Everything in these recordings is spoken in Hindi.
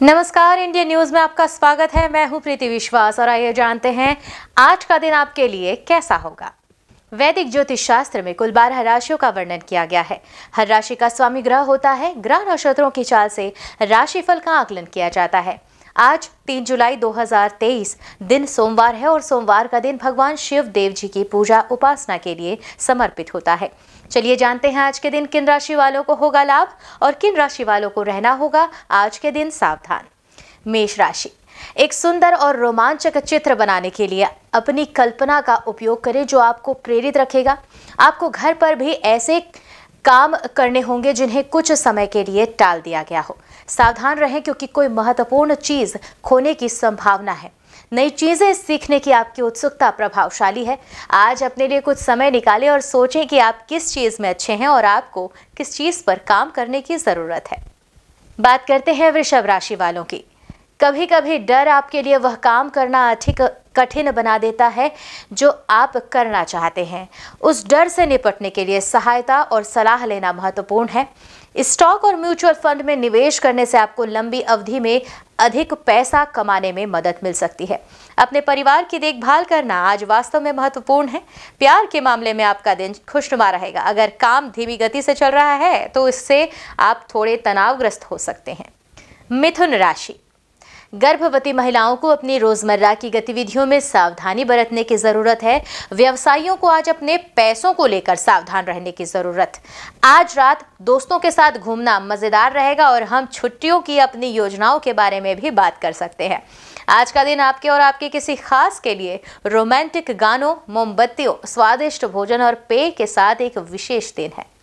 नमस्कार, इंडिया न्यूज में आपका स्वागत है। मैं हूं प्रीति विश्वास और आइए जानते हैं आज का दिन आपके लिए कैसा होगा। वैदिक ज्योतिष शास्त्र में कुल 12 राशियों का वर्णन किया गया है। हर राशि का स्वामी ग्रह होता है। ग्रह नक्षत्रों की चाल से राशिफल का आकलन किया जाता है। आज 3 जुलाई 2023 दिन सोमवार है और सोमवार का दिन भगवान शिव देव जी की पूजा उपासना के लिए समर्पित होता है। चलिए जानते हैं आज के दिन किन राशि वालों को होगा लाभ और किन राशि वालों को रहना होगा आज के दिन सावधान। मेष राशि, एक सुंदर और रोमांचक चित्र बनाने के लिए अपनी कल्पना का उपयोग करें जो आपको प्रेरित रखेगा। आपको घर पर भी ऐसे काम करने होंगे जिन्हें कुछ समय के लिए टाल दिया गया हो। सावधान रहें क्योंकि कोई महत्वपूर्ण चीज खोने की संभावना है। नई चीजें सीखने की आपकी उत्सुकता प्रभावशाली है। आज अपने लिए कुछ समय निकालें और सोचें कि आप किस चीज में अच्छे हैं और आपको किस चीज पर काम करने की जरूरत है। बात करते हैं वृषभ राशि वालों की। कभी कभी डर आपके लिए वह काम करना अधिक कठिन बना देता है जो आप करना चाहते हैं। उस डर से निपटने के लिए सहायता और सलाह लेना महत्वपूर्ण है। स्टॉक और म्यूचुअल फंड में निवेश करने से आपको लंबी अवधि में अधिक पैसा कमाने में मदद मिल सकती है। अपने परिवार की देखभाल करना आज वास्तव में महत्वपूर्ण है। प्यार के मामले में आपका दिन खुशनुमा रहेगा। अगर काम धीमी गति से चल रहा है तो इससे आप थोड़े तनावग्रस्त हो सकते हैं। मिथुन राशि, गर्भवती महिलाओं को अपनी रोजमर्रा की गतिविधियों में सावधानी बरतने की जरूरत है। व्यवसायियों को आज अपने पैसों को लेकर सावधान रहने की जरूरत। आज रात दोस्तों के साथ घूमना मजेदार रहेगा और हम छुट्टियों की अपनी योजनाओं के बारे में भी बात कर सकते हैं। आज का दिन आपके और आपके किसी खास के लिए रोमांटिक गानों, मोमबत्तियों, स्वादिष्ट भोजन और पेय के साथ एक विशेष दिन है।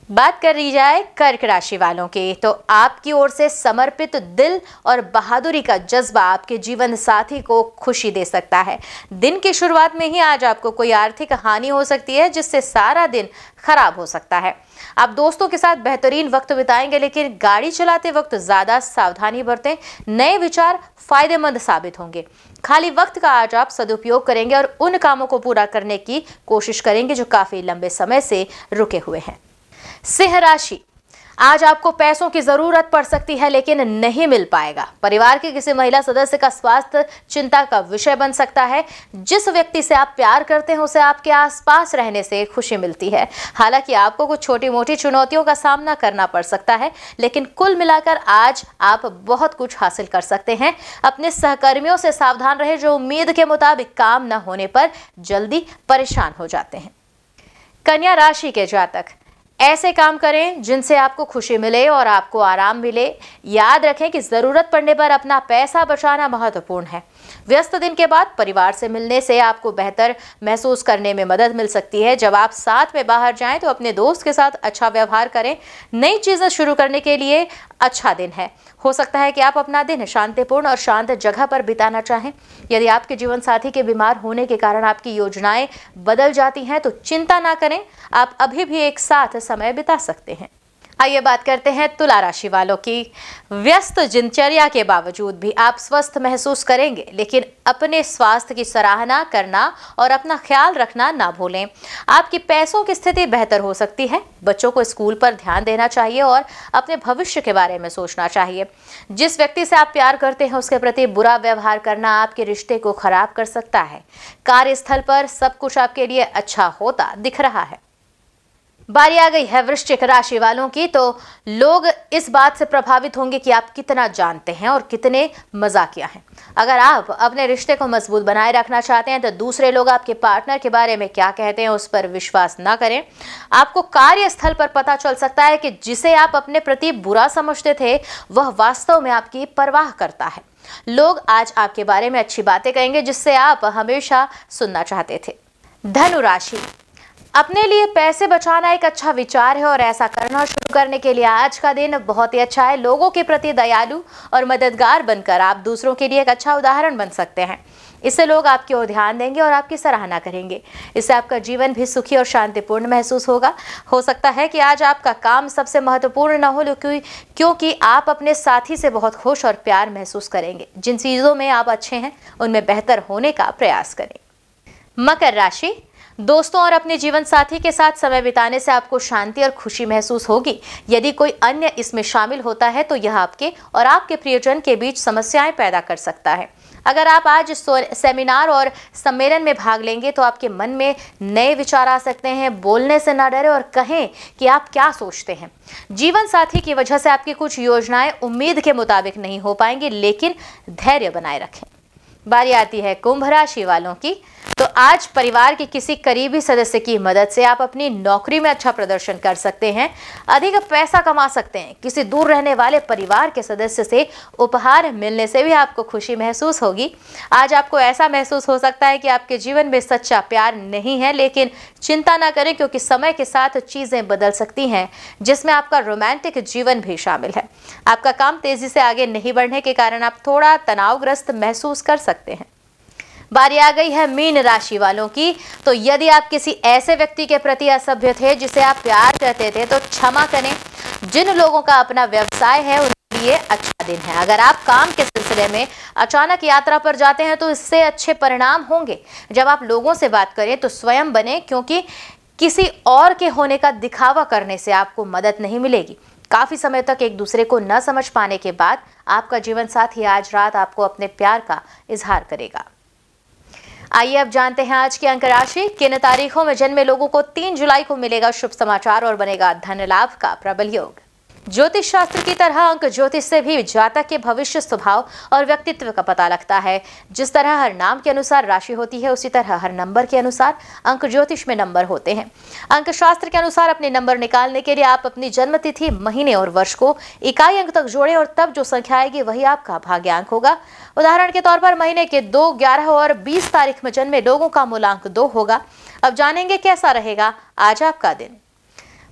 बात कर ली जाए कर्क राशि वालों की तो आपकी ओर से समर्पित दिल और बहादुरी का जज्बा आपके जीवन साथी को खुशी दे सकता है। दिन की शुरुआत में ही आज आपको कोई आर्थिक हानि हो सकती है जिससे सारा दिन खराब हो सकता है। आप दोस्तों के साथ बेहतरीन वक्त बिताएंगे लेकिन गाड़ी चलाते वक्त ज्यादा सावधानी बरतें। नए विचार फायदेमंद साबित होंगे। खाली वक्त का आज आप सदुपयोग करेंगे और उन कामों को पूरा करने की कोशिश करेंगे जो काफी लंबे समय से रुके हुए हैं। सिंह राशि, आज आपको पैसों की जरूरत पड़ सकती है लेकिन नहीं मिल पाएगा। परिवार के किसी महिला सदस्य का स्वास्थ्य चिंता का विषय बन सकता है। जिस व्यक्ति से आप प्यार करते हैं उसे आपके आसपास रहने से खुशी मिलती है। हालांकि आपको कुछ छोटी मोटी चुनौतियों का सामना करना पड़ सकता है लेकिन कुल मिलाकर आज आप बहुत कुछ हासिल कर सकते हैं। अपने सहकर्मियों से सावधान रहे जो उम्मीद के मुताबिक काम न होने पर जल्दी परेशान हो जाते हैं। कन्या राशि के जातक, ऐसे काम करें जिनसे आपको खुशी मिले और आपको आराम मिले। याद रखें कि जरूरत पड़ने पर अपना पैसा बचाना महत्वपूर्ण है। व्यस्त दिन के बाद परिवार से मिलने से आपको बेहतर महसूस करने में मदद मिल सकती है। जब आप साथ में बाहर जाएं तो अपने दोस्त के साथ अच्छा व्यवहार करें। नई चीजें शुरू करने के लिए अच्छा दिन है। हो सकता है कि आप अपना दिन शांतिपूर्ण और शांत जगह पर बिताना चाहें। यदि आपके जीवन साथी के बीमार होने के कारण आपकी योजनाएं बदल जाती हैं तो चिंता ना करें, आप अभी भी एक साथ समय बिता सकते हैं। आइए बात करते हैं तुला राशि वालों की। व्यस्त दिनचर्या के बावजूद भी आप स्वस्थ महसूस करेंगे लेकिन अपने स्वास्थ्य की सराहना करना और अपना ख्याल रखना ना भूलें। आपकी पैसों की स्थिति बेहतर हो सकती है। बच्चों को स्कूल पर ध्यान देना चाहिए और अपने भविष्य के बारे में सोचना चाहिए। जिस व्यक्ति से आप प्यार करते हैं उसके प्रति बुरा व्यवहार करना आपके रिश्ते को खराब कर सकता है। कार्यस्थल पर सब कुछ आपके लिए अच्छा होता दिख रहा है। बारी आ गई है वृश्चिक राशि वालों की तो लोग इस बात से प्रभावित होंगे कि आप कितना जानते हैं और कितने मजाकिया हैं। अगर आप अपने रिश्ते को मजबूत बनाए रखना चाहते हैं तो दूसरे लोग आपके पार्टनर के बारे में क्या कहते हैं उस पर विश्वास ना करें। आपको कार्यस्थल पर पता चल सकता है कि जिसे आप अपने प्रति बुरा समझते थे वह वास्तव में आपकी परवाह करता है। लोग आज आपके बारे में अच्छी बातें कहेंगे जिससे आप हमेशा सुनना चाहते थे। धनु राशि, अपने लिए पैसे बचाना एक अच्छा विचार है और ऐसा करना शुरू करने के लिए आज का दिन बहुत ही अच्छा है। लोगों के प्रति दयालु और मददगार बनकर आप दूसरों के लिए एक अच्छा उदाहरण बन सकते हैं। इससे लोग आपकी ओर ध्यान देंगे और आपकी सराहना करेंगे। इससे आपका जीवन भी सुखी और शांतिपूर्ण महसूस होगा। हो सकता है कि आज आपका काम सबसे महत्वपूर्ण न हो क्योंकि आप अपने साथी से बहुत खुश और प्यार महसूस करेंगे। जिन चीज़ों में आप अच्छे हैं उनमें बेहतर होने का प्रयास करें। मकर राशि, दोस्तों और अपने जीवन साथी के साथ समय बिताने से आपको शांति और खुशी महसूस होगी। यदि कोई अन्य इसमें शामिल होता है तो यह आपके और आपके प्रियजन के बीच समस्याएं पैदा कर सकता है। अगर आप आज सेमिनार और सम्मेलन में भाग लेंगे तो आपके मन में नए विचार आ सकते हैं। बोलने से ना डरे और कहें कि आप क्या सोचते हैं। जीवन साथी की वजह से आपकी कुछ योजनाएं उम्मीद के मुताबिक नहीं हो पाएंगी, लेकिन धैर्य बनाए रखें। बारी आती है कुंभ राशि वालों की। तो आज परिवार के किसी करीबी सदस्य की मदद से आप अपनी नौकरी में अच्छा प्रदर्शन कर सकते हैं, अधिक पैसा कमा सकते हैं। किसी दूर रहने वाले परिवार के सदस्य से उपहार मिलने से भी आपको खुशी महसूस होगी। आज आपको ऐसा महसूस हो सकता है कि आपके जीवन में सच्चा प्यार नहीं है, लेकिन चिंता ना करें क्योंकि समय के साथ चीजें बदल सकती हैं, जिसमें आपका रोमांटिक जीवन भी शामिल है। आपका काम तेजी से आगे नहीं बढ़ने के कारण आप थोड़ा तनावग्रस्त महसूस कर सकते हैं। बारी आ गई है मीन राशि वालों की। तो यदि आप किसी ऐसे व्यक्ति के प्रति असभ्य थे जिसे आप प्यार करते थे तो क्षमा करें। जिन लोगों का अपना व्यवसाय है उनके लिए अच्छा दिन है। अगर आप काम के सिलसिले में अचानक यात्रा पर जाते हैं तो इससे अच्छे परिणाम होंगे। जब आप लोगों से बात करें तो स्वयं बने, क्योंकि किसी और के होने का दिखावा करने से आपको मदद नहीं मिलेगी। काफी समय तक एक दूसरे को न समझ पाने के बाद आपका जीवन साथी आज रात आपको अपने प्यार का इजहार करेगा। आइए अब जानते हैं आज की अंक राशि। किन तारीखों में जन्मे लोगों को 3 जुलाई को मिलेगा शुभ समाचार और बनेगा धन लाभ का प्रबल योग। ज्योतिष शास्त्र की तरह अंक ज्योतिष से भी जातक के भविष्य, स्वभाव और व्यक्तित्व का पता लगता है। जिस तरह हर नाम के अनुसार राशि होती है, उसी तरह हर नंबर के अनुसार अंक ज्योतिष में नंबर होते हैं। अंक शास्त्र के अनुसार अपने नंबर निकालने के लिए आप अपनी जन्म तिथि, महीने और वर्ष को इकाई अंक तक जोड़ें और तब जो संख्या आएगी वही आपका भाग्यांक होगा। उदाहरण के तौर पर महीने के 2, 11 और 20 तारीख में जन्मे लोगों का मूलांक 2 होगा। अब जानेंगे कैसा रहेगा आज आपका दिन।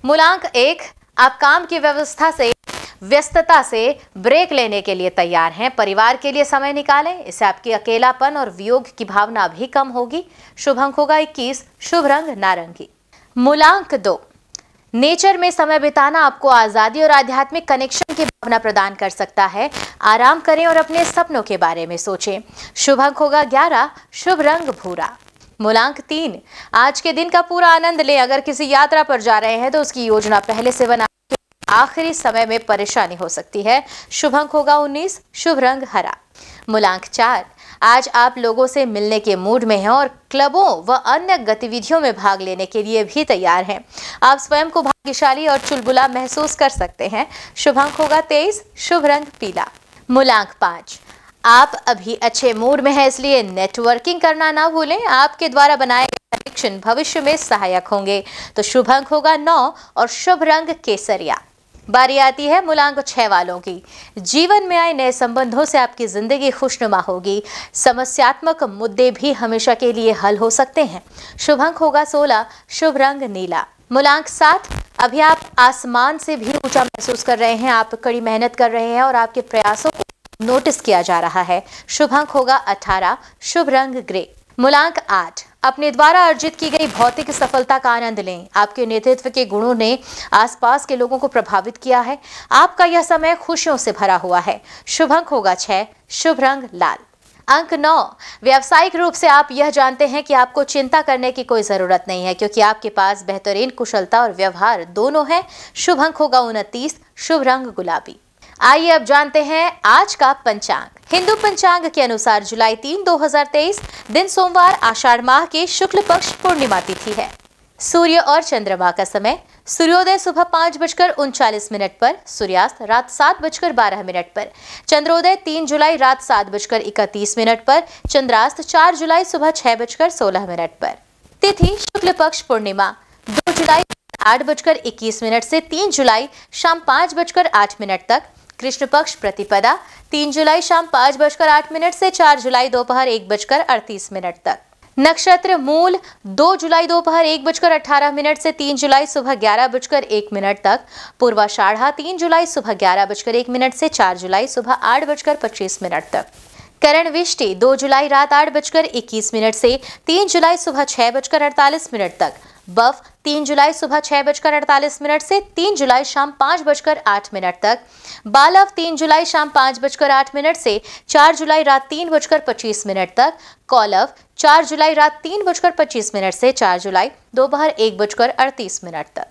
मूलांक 1, आप काम की व्यस्तता से ब्रेक लेने के लिए तैयार हैं। परिवार के लिए समय निकालें, इससे आपकी अकेलापन और वियोग की भावना भी कम होगी। शुभ अंक होगा 21, शुभ रंग नारंगी। मूलांक 2, नेचर में समय बिताना आपको आजादी और आध्यात्मिक कनेक्शन की भावना प्रदान कर सकता है। आराम करें और अपने सपनों के बारे में सोचें। शुभ अंक होगा 11, शुभ रंग भूरा। मूलांक 3, आज के दिन का पूरा आनंद लें। अगर किसी यात्रा पर जा रहे हैं तो उसकी योजना पहले से बना, आखिरी समय में परेशानी हो सकती है। शुभ अंक होगा 19, शुभ रंग हरा। मूलांक 4, आज आप लोगों से मिलने के मूड में हैं और क्लबों व अन्य गतिविधियों में भाग लेने के लिए भी तैयार हैं। आप स्वयं को भाग्यशाली और चुलबुला महसूस कर सकते हैं। शुभ अंक होगा 23, शुभ रंग पीला। मूलांक 5, आप अभी अच्छे मूड में हैं, इसलिए नेटवर्किंग करना ना भूलें। आपके द्वारा बनाए गए कनेक्शन भविष्य में सहायक होंगे। तो शुभ अंक होगा 9 और शुभ रंग केसरिया। बारी आती है मूलांक 6 वालों की। जीवन में आए नए संबंधों से आपकी जिंदगी खुशनुमा होगी। समस्यात्मक मुद्दे भी हमेशा के लिए हल हो सकते हैं। शुभ अंक होगा 16, शुभ रंग नीला। मूलांक 7, अभी आप आसमान से भी ऊंचा महसूस कर रहे हैं। आप कड़ी मेहनत कर रहे हैं और आपके प्रयासों को नोटिस किया जा रहा है। शुभ अंक होगा 18, शुभ रंग ग्रे। मूलांक 8, अपने द्वारा अर्जित की गई भौतिक सफलता का आनंद लें। आपके नेतृत्व के गुणों ने आसपास के लोगों को प्रभावित किया है। आपका यह समय खुशियों से भरा हुआ है। शुभ अंक होगा 6, शुभ रंग लाल। अंक 9, व्यावसायिक रूप से आप यह जानते हैं कि आपको चिंता करने की कोई जरूरत नहीं है, क्योंकि आपके पास बेहतरीन कुशलता और व्यवहार दोनों है। शुभ अंक होगा 29, शुभ रंग गुलाबी। आइए अब जानते हैं आज का पंचांग। हिंदू पंचांग के अनुसार जुलाई 3, 2023 दिन सोमवार, आषाढ़ माह के शुक्ल पक्ष पूर्णिमा तिथि है। सूर्य और चंद्रमा का समय, सूर्योदय सुबह 5:39 पर, सूर्यास्त रात 7:12 पर, चंद्रोदय 3 जुलाई रात 7:31 पर, चंद्रास्त 4 जुलाई सुबह 6:16 पर। तिथि शुक्ल पक्ष पूर्णिमा 2 जुलाई 8:21 से 3 जुलाई शाम 5:08 तक। कृष्ण पक्ष प्रतिपदा 3 जुलाई शाम 5:08 से 4 जुलाई दोपहर 1:38 तक। नक्षत्र मूल 2 जुलाई दोपहर 1:18 से 3 जुलाई सुबह 11:01 तक। पूर्वाषाढ़ा 3 जुलाई सुबह 11:01 से 4 जुलाई सुबह 8:25 तक। करण विष्टि 2 जुलाई रात 8:21 से 3 जुलाई सुबह 6:48 तक। बफ 3 जुलाई सुबह 6:48 से 3 जुलाई शाम 5:08 तक, बालव 3 जुलाई शाम 5:08 से 4 जुलाई रात 3:25 तक, कौलव 4 जुलाई रात 3:25 से 4 जुलाई दोपहर 1:38 तक।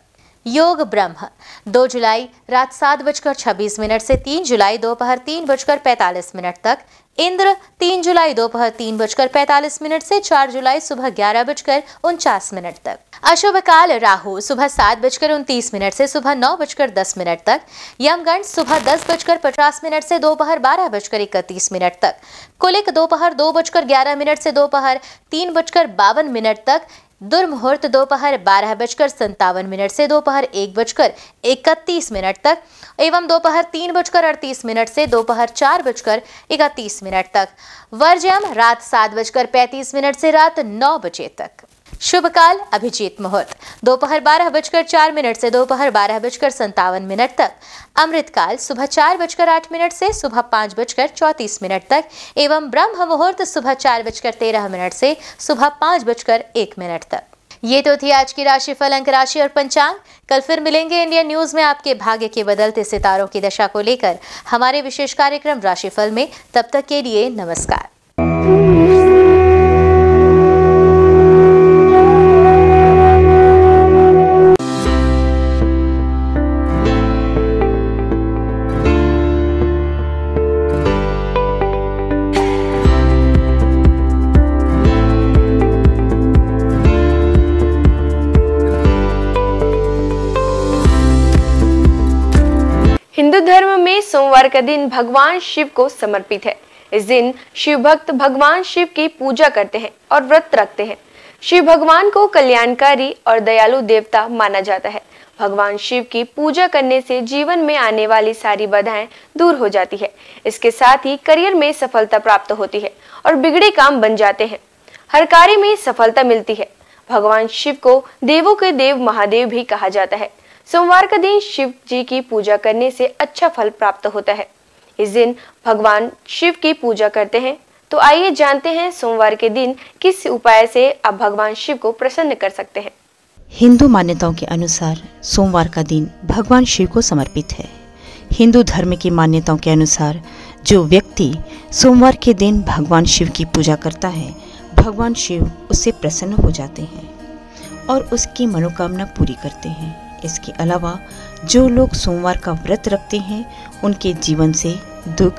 योग ब्रह्म 2 जुलाई रात 7:26 से 3 जुलाई दोपहर 3:45 तक, इंद्र 3 जुलाई दोपहर 3:45 से 4 जुलाई सुबह 11:49 तक। अशुभ काल राहु सुबह 7:29 से सुबह 9:10 तक, यमगंड सुबह 10:50 से दोपहर 12:31 तक, कुलिक दोपहर 2:11 से दोपहर 3:52 तक, दुर्मुहूर्त दोपहर 12:57 से दोपहर 1:31 तक एवं दोपहर 3:38 से दोपहर 4:31 तक। वर्ज्यम रात 7:35 से रात 9 बजे तक। शुभ काल अभिजीत मुहूर्त दोपहर 12:04 से दोपहर 12:57 तक, अमृत काल सुबह 4:08 से सुबह 5:34 तक एवं ब्रह्म मुहूर्त सुबह 4:13 से सुबह 5:01 तक। ये तो थी आज की राशिफल, अंक राशि और पंचांग। कल फिर मिलेंगे इंडियन न्यूज में आपके भाग्य के बदलते सितारों की दशा को लेकर हमारे विशेष कार्यक्रम राशिफल में। तब तक के लिए नमस्कार। हिंदू धर्म में सोमवार का दिन भगवान शिव को समर्पित है। इस दिन शिव भक्त भगवान शिव की पूजा करते हैं और व्रत रखते हैं। शिव भगवान को कल्याणकारी और दयालु देवता माना जाता है। भगवान शिव की पूजा करने से जीवन में आने वाली सारी बाधाएं दूर हो जाती है। इसके साथ ही करियर में सफलता प्राप्त होती है और बिगड़े काम बन जाते हैं। हर कार्य में सफलता मिलती है। भगवान शिव को देवों के देव महादेव भी कहा जाता है। सोमवार का दिन शिव जी की पूजा करने से अच्छा फल प्राप्त होता है। इस दिन भगवान शिव की पूजा करते हैं। तो आइए जानते हैं सोमवार के दिन किस उपाय से आप भगवान शिव को प्रसन्न कर सकते हैं। हिंदू मान्यताओं के अनुसार सोमवार का दिन भगवान शिव को समर्पित है। हिंदू धर्म की मान्यताओं के अनुसार जो व्यक्ति सोमवार के दिन भगवान शिव की पूजा करता है, भगवान शिव उससे प्रसन्न हो जाते हैं और उसकी मनोकामना पूरी करते हैं। इसके अलावा जो लोग सोमवार का व्रत रखते हैं, उनके जीवन से दुख,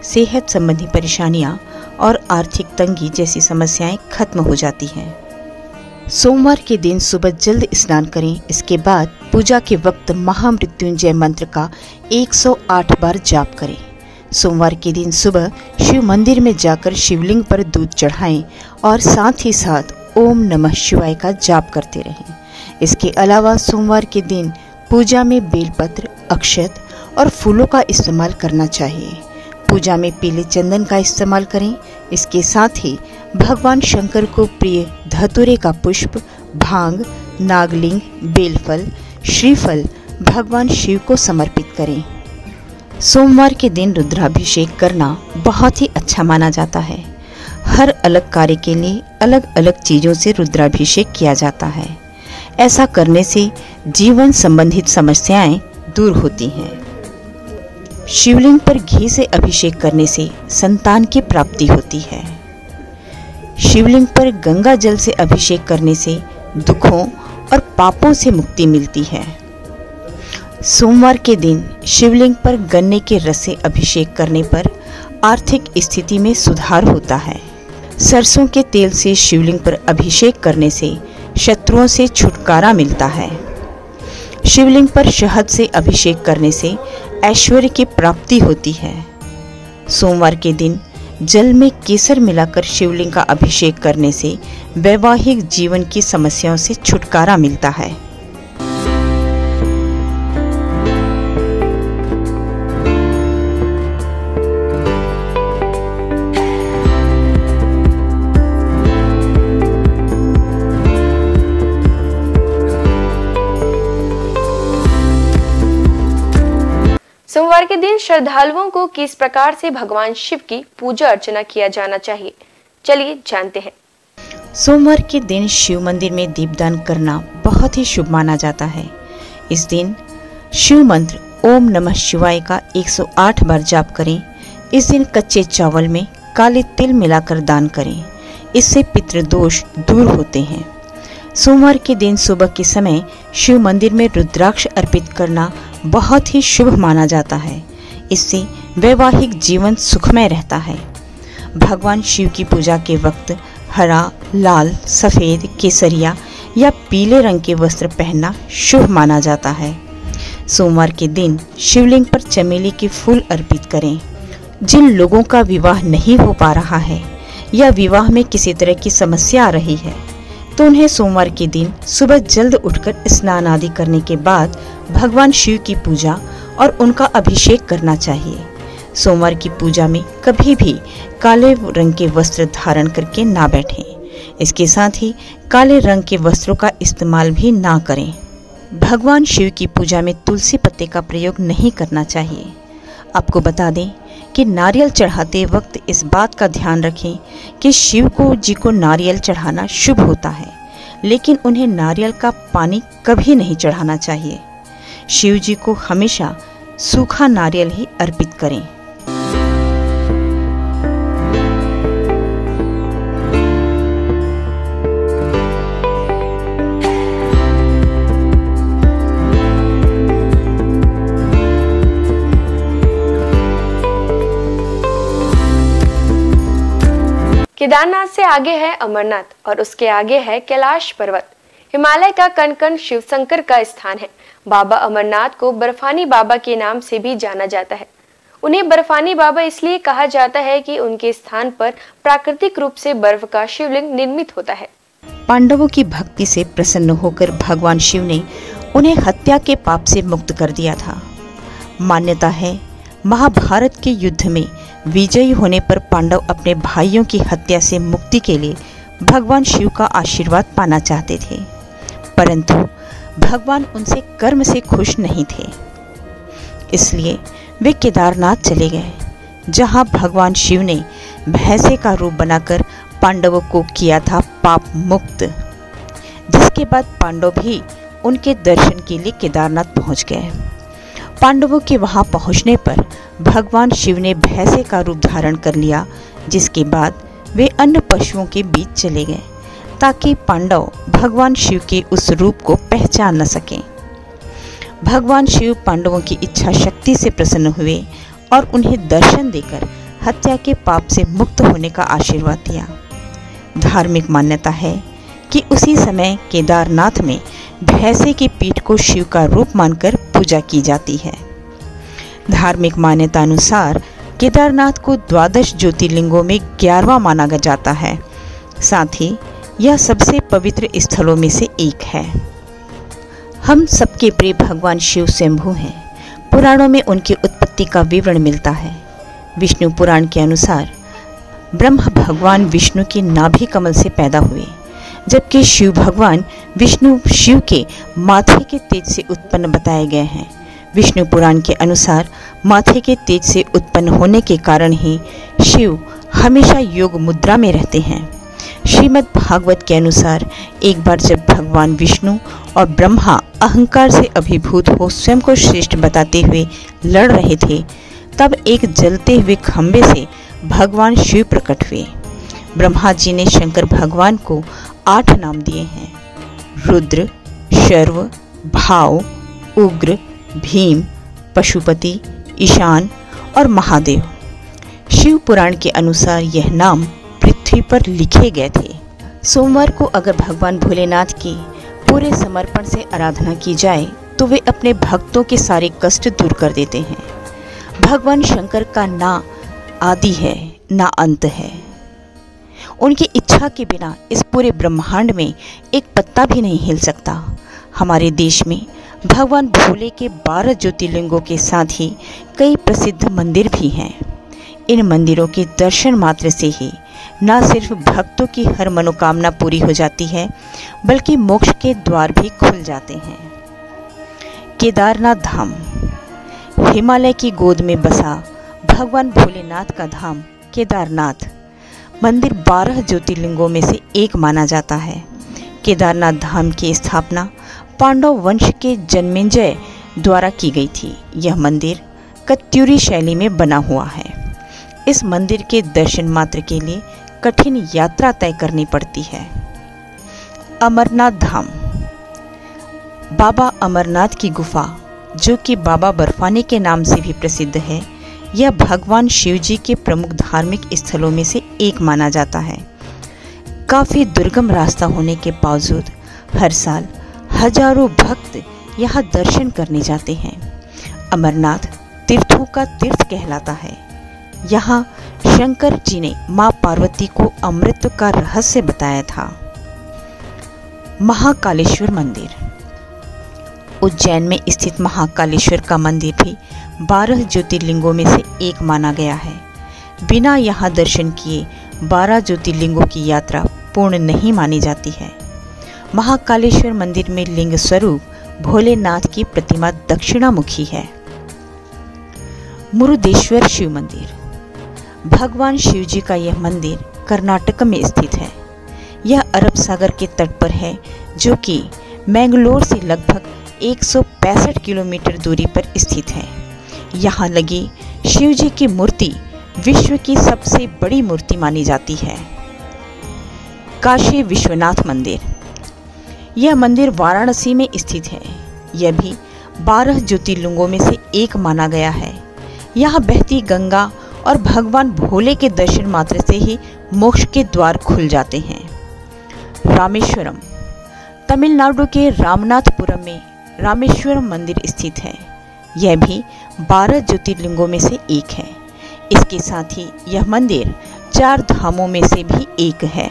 सेहत संबंधी परेशानियां और आर्थिक तंगी जैसी समस्याएं खत्म हो जाती हैं। सोमवार के दिन सुबह जल्द स्नान करें। इसके बाद पूजा के वक्त महामृत्युंजय मंत्र का 108 बार जाप करें। सोमवार के दिन सुबह शिव मंदिर में जाकर शिवलिंग पर दूध चढ़ाएं और साथ ही साथ ओम नमः शिवाय का जाप करते रहें। इसके अलावा सोमवार के दिन पूजा में बेलपत्र, अक्षत और फूलों का इस्तेमाल करना चाहिए। पूजा में पीले चंदन का इस्तेमाल करें। इसके साथ ही भगवान शंकर को प्रिय धतूरे का पुष्प, भांग, नागलिंग, बेलफल, श्रीफल भगवान शिव को समर्पित करें। सोमवार के दिन रुद्राभिषेक करना बहुत ही अच्छा माना जाता है। हर अलग कार्य के लिए अलग अलग चीजों से रुद्राभिषेक किया जाता है। ऐसा करने से जीवन संबंधित समस्याएं दूर होती हैं। शिवलिंग पर घी से अभिषेक करने से संतान की प्राप्ति होती है। शिवलिंग पर गंगा जल से अभिषेक करने से दुखों और पापों से मुक्ति मिलती है। सोमवार के दिन शिवलिंग पर गन्ने के रस से अभिषेक करने पर आर्थिक स्थिति में सुधार होता है। सरसों के तेल से शिवलिंग पर अभिषेक करने से शत्रुओं से छुटकारा मिलता है। शिवलिंग पर शहद से अभिषेक करने से ऐश्वर्य की प्राप्ति होती है। सोमवार के दिन जल में केसर मिलाकर शिवलिंग का अभिषेक करने से वैवाहिक जीवन की समस्याओं से छुटकारा मिलता है। सोमवार के दिन श्रद्धालुओं को किस प्रकार से भगवान शिव की पूजा अर्चना किया जाना चाहिए, चलिए जानते हैं। सोमवार के दिन शिव मंदिर में दीपदान करना बहुत ही शुभ माना जाता है। इस दिन शिव मंत्र ओम नमः शिवाय का 108 बार जाप करें। इस दिन कच्चे चावल में काले तिल मिलाकर दान करें, इससे पितृदोष दूर होते हैं। सोमवार के दिन सुबह के समय शिव मंदिर में रुद्राक्ष अर्पित करना बहुत ही शुभ माना जाता है। इससे वैवाहिक जीवन सुखमय रहता है। भगवान शिव की पूजा के वक्त हरा, लाल, सफ़ेद, केसरिया या पीले रंग के वस्त्र पहनना शुभ माना जाता है। सोमवार के दिन शिवलिंग पर चमेली के फूल अर्पित करें। जिन लोगों का विवाह नहीं हो पा रहा है या विवाह में किसी तरह की समस्या आ रही है तो उन्हें सोमवार के दिन सुबह जल्द उठकर स्नान आदि करने के बाद भगवान शिव की पूजा और उनका अभिषेक करना चाहिए। सोमवार की पूजा में कभी भी काले रंग के वस्त्र धारण करके ना बैठें। इसके साथ ही काले रंग के वस्त्रों का इस्तेमाल भी ना करें। भगवान शिव की पूजा में तुलसी पत्ते का प्रयोग नहीं करना चाहिए। आपको बता दें कि नारियल चढ़ाते वक्त इस बात का ध्यान रखें कि शिव जी को नारियल चढ़ाना शुभ होता है, लेकिन उन्हें नारियल का पानी कभी नहीं चढ़ाना चाहिए। शिव जी को हमेशा सूखा नारियल ही अर्पित करें। केदारनाथ से आगे है अमरनाथ और उसके आगे है कैलाश पर्वत। हिमालय का कण कण शिव शंकर का स्थान है। बाबा अमरनाथ को बर्फानी बाबा के नाम से भी जाना जाता है। उन्हें बर्फानी बाबा इसलिए कहा जाता है कि उनके स्थान पर प्राकृतिक रूप से बर्फ का शिवलिंग निर्मित होता है। पांडवों की भक्ति से प्रसन्न होकर भगवान शिव ने उन्हें हत्या के पाप से मुक्त कर दिया था। मान्यता है महाभारत के युद्ध में विजयी होने पर पांडव अपने भाइयों की हत्या से मुक्ति के लिए भगवान शिव का आशीर्वाद पाना चाहते थे, परंतु भगवान उनसे कर्म से खुश नहीं थे। इसलिए वे केदारनाथ चले गए, जहां भगवान शिव ने भैंसे का रूप बनाकर पांडवों को किया था पाप मुक्त। जिसके बाद पांडव भी उनके दर्शन के लिए केदारनाथ पहुंच गए। पांडवों के वहां पहुंचने पर भगवान शिव ने भैंसे का रूप धारण कर लिया, जिसके बाद वे अन्य पशुओं के बीच चले गए ताकि पांडव भगवान शिव के उस रूप को पहचान न सकें। भगवान शिव पांडवों की इच्छा शक्ति से प्रसन्न हुए और उन्हें दर्शन देकर हत्या के पाप से मुक्त होने का आशीर्वाद दिया। धार्मिक मान्यता है कि उसी समय केदारनाथ में भैंसे की पीठ को शिव का रूप मानकर पूजा की जाती है। धार्मिक मान्यता अनुसार केदारनाथ को 12 ज्योतिर्लिंगों में 11वां माना जाता है। साथ ही यह सबसे पवित्र स्थलों में से एक है। हम सबके प्रिय भगवान शिव स्वयंभू हैं। पुराणों में उनकी उत्पत्ति का विवरण मिलता है। विष्णु पुराण के अनुसार ब्रह्मा भगवान विष्णु के नाभि कमल से पैदा हुए, जबकि शिव भगवान विष्णु शिव के माथे के तेज से उत्पन्न बताए गए हैं। विष्णु पुराण के अनुसार माथे के तेज से उत्पन्न होने के कारण ही शिव हमेशा योग मुद्रा में रहते हैं। श्रीमद् भागवत के अनुसार एक बार जब भगवान विष्णु और ब्रह्मा अहंकार से अभिभूत हो स्वयं को श्रेष्ठ बताते हुए लड़ रहे थे, तब एक जलते हुए खंभे से भगवान शिव प्रकट हुए। ब्रह्मा जी ने शंकर भगवान को 8 नाम दिए हैं: रुद्र, शर्व, भाव, उग्र, भीम, पशुपति, ईशान और महादेव। शिव पुराण के अनुसार यह नाम पृथ्वी पर लिखे गए थे। सोमवार को अगर भगवान भोलेनाथ की पूरे समर्पण से आराधना की जाए तो वे अपने भक्तों के सारे कष्ट दूर कर देते हैं। भगवान शंकर का ना आदि है ना अंत है। उनकी इच्छा के बिना इस पूरे ब्रह्मांड में एक पत्ता भी नहीं हिल सकता। हमारे देश में भगवान भोले के 12 ज्योतिर्लिंगों के साथ ही कई प्रसिद्ध मंदिर भी हैं। इन मंदिरों के दर्शन मात्र से ही न सिर्फ भक्तों की हर मनोकामना पूरी हो जाती है, बल्कि मोक्ष के द्वार भी खुल जाते हैं। केदारनाथ धाम हिमालय की गोद में बसा भगवान भोलेनाथ का धाम केदारनाथ मंदिर 12 ज्योतिर्लिंगों में से एक माना जाता है। केदारनाथ धाम की स्थापना पांडव वंश के जन्मेजय द्वारा की गई थी। यह मंदिर कत्यूरी शैली में बना हुआ है। इस मंदिर के दर्शन मात्र के लिए कठिन यात्रा तय करनी पड़ती है। अमरनाथ धाम। बाबा अमरनाथ की गुफा, जो कि बाबा बर्फानी के नाम से भी प्रसिद्ध है, यह भगवान शिव जी के प्रमुख धार्मिक स्थलों में से एक माना जाता है। काफ़ी दुर्गम रास्ता होने के बावजूद हर साल हजारों भक्त यहाँ दर्शन करने जाते हैं। अमरनाथ तीर्थों का तीर्थ कहलाता है। यहाँ शंकर जी ने माँ पार्वती को अमृत का रहस्य बताया था। महाकालेश्वर मंदिर। उज्जैन में स्थित महाकालेश्वर का मंदिर भी 12 ज्योतिर्लिंगों में से एक माना गया है। बिना यहाँ दर्शन किए 12 ज्योतिर्लिंगों की यात्रा पूर्ण नहीं मानी जाती है। महाकालेश्वर मंदिर में लिंग स्वरूप भोलेनाथ की प्रतिमा दक्षिणामुखी है। मुरुदेश्वर शिव मंदिर। भगवान शिव जी का यह मंदिर कर्नाटक में स्थित है। यह अरब सागर के तट पर है, जो कि मैंगलोर से लगभग 165 किलोमीटर दूरी पर स्थित है। यहाँ लगी शिव जी की मूर्ति विश्व की सबसे बड़ी मूर्ति मानी जाती है। काशी विश्वनाथ मंदिर। यह मंदिर वाराणसी में स्थित है। यह भी 12 ज्योतिर्लिंगों में से एक माना गया है। यहाँ बहती गंगा और भगवान भोले के दर्शन मात्र से ही मोक्ष के द्वार खुल जाते हैं। रामेश्वरम। तमिलनाडु के रामनाथपुरम में रामेश्वरम मंदिर स्थित है। यह भी 12 ज्योतिर्लिंगों में से एक है। इसके साथ ही यह मंदिर 4 धामों में से भी एक है।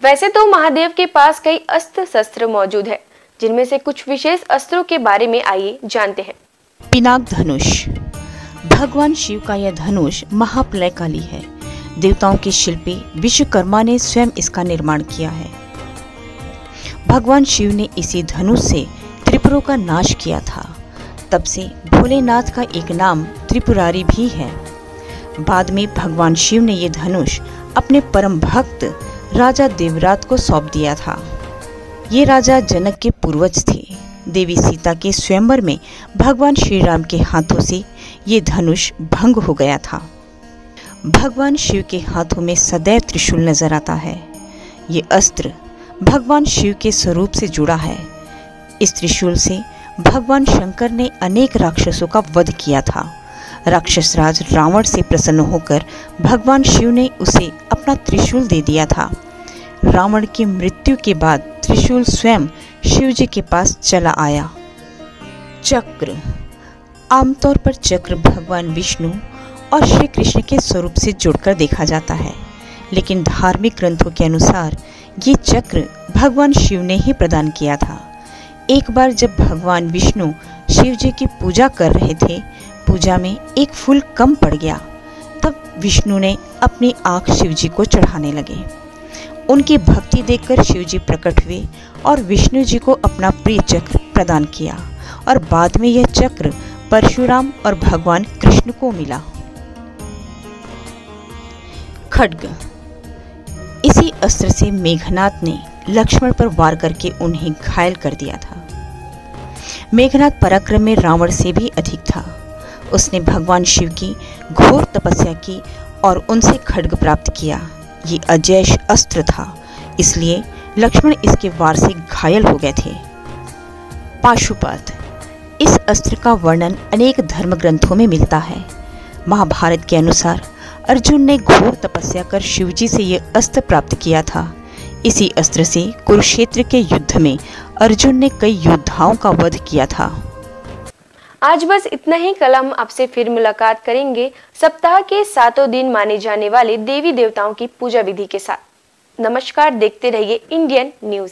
वैसे तो महादेव के पास कई अस्त्र शस्त्र मौजूद है, जिनमें से कुछ विशेष अस्त्रों के बारे में आइए जानते हैं। पिनाक धनुष। भगवान शिव का यह धनुष महाप्रलयकाली है। देवताओं के शिल्पी विश्वकर्मा ने स्वयं इसका निर्माण किया है। भगवान शिव ने इसी धनुष से त्रिपुरों का नाश किया था। तब से भोलेनाथ का एक नाम त्रिपुरारी भी है। बाद में भगवान शिव ने यह धनुष अपने परम भक्त राजा देवरात को सौंप दिया था। ये राजा जनक के पूर्वज थे। देवी सीता के स्वयंवर में भगवान श्री राम के हाथों से ये धनुष भंग हो गया था। भगवान शिव के हाथों में सदैव त्रिशूल नजर आता है। ये अस्त्र भगवान शिव के स्वरूप से जुड़ा है। इस त्रिशूल से भगवान शंकर ने अनेक राक्षसों का वध किया था। राक्षस राज रावण से प्रसन्न होकर भगवान शिव ने उसे अपना त्रिशूल दे दिया था। रावण की मृत्यु के बाद त्रिशूल स्वयं शिव जी के पास चला आया। चक्र। आमतौर पर चक्र भगवान विष्णु और श्री कृष्ण के स्वरूप से जुड़कर देखा जाता है, लेकिन धार्मिक ग्रंथों के अनुसार ये चक्र भगवान शिव ने ही प्रदान किया था। एक बार जब भगवान विष्णु शिव जी की पूजा कर रहे थे, पूजा में एक फूल कम पड़ गया। तब विष्णु ने अपनी आंख शिव जी को चढ़ाने लगे। उनकी भक्ति देखकर शिव जी प्रकट हुए और विष्णु जी को अपना प्रिय चक्र प्रदान किया और बाद में यह चक्र परशुराम और भगवान कृष्ण को मिला। खड्ग। इसी अस्त्र से मेघनाद ने लक्ष्मण पर वार करके उन्हें घायल कर दिया था। मेघनाद पराक्रम में रावण से भी अधिक था। उसने भगवान शिव की घोर तपस्या की और उनसे खड्ग प्राप्त किया। ये अजैश अस्त्र था, इसलिए लक्ष्मण इसके वार से घायल हो गए थे। पाशुपत। इस अस्त्र का वर्णन अनेक धर्म ग्रंथों में मिलता है। महाभारत के अनुसार अर्जुन ने घोर तपस्या कर शिवजी से यह अस्त्र प्राप्त किया था। इसी अस्त्र से कुरुक्षेत्र के युद्ध में अर्जुन ने कई योद्धाओं का वध किया था। आज बस इतना ही। कल हम आपसे फिर मुलाकात करेंगे सप्ताह के 7 दिन माने जाने वाले देवी देवताओं की पूजा विधि के साथ। नमस्कार, देखते रहिए इंडियन न्यूज।